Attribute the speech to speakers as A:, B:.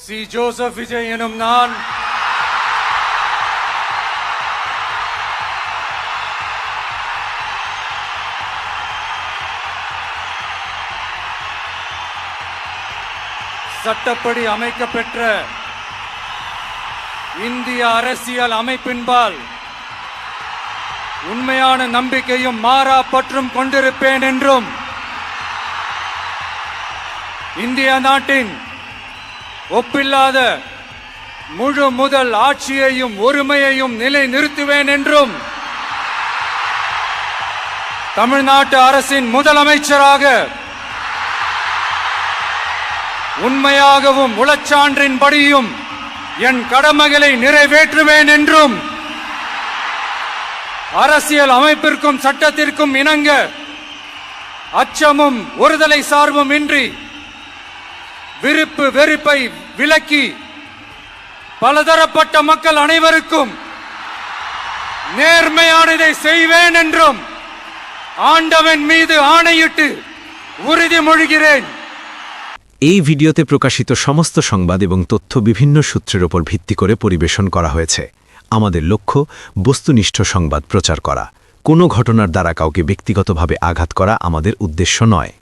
A: C Joseph Vijay எனும் நான் சட்டப்படி அமைக்கப்பெற்ற இந்திய அரசியல் அமைப்பின்பால் உண்மையான நம்பிக்கையும் மாறா பற்றும் கொண்டிருப்பேன் என்றும் இந்திய நாட்டின் ஒப்பில்லாத முழு முதல் ஆட்சியையும் ஒருமையையும் நிலைநிறுத்துவேன் என்றும் தமிழ்நாட்டு அரசின் முதலமைச்சராக உண்மையாகவும் உளச்சான்றின்படியும் என் கடமைகளை நிறைவேற்றுவேன் என்றும் அரசியல் அமைப்பிற்கும் சட்டத்திற்கும் இணங்க அச்சமும் ஒருதலை சார்பும் இன்றி விருப்பு வெறுப்பை விலக்கி பலதரப்பட்ட மக்கள் அனைவருக்கும் நேர்மையானதை செய்வேன் என்றும் ஆண்டவன் மீது ஆணையிட்டு উறுதிமொழிகிறேன்।
B: এই ভিডিওতে প্রকাশিত সমস্ত সংবাদ এবং তথ্য বিভিন্ন সূত্রের উপর ভিত্তি করে পরিবেশন করা হয়েছে। আমাদের লক্ষ্য বস্তুনিষ্ঠ সংবাদ প্রচার করা। কোনো ঘটনার দ্বারা কাউকে ব্যক্তিগতভাবে আঘাত করা আমাদের উদ্দেশ্য নয়।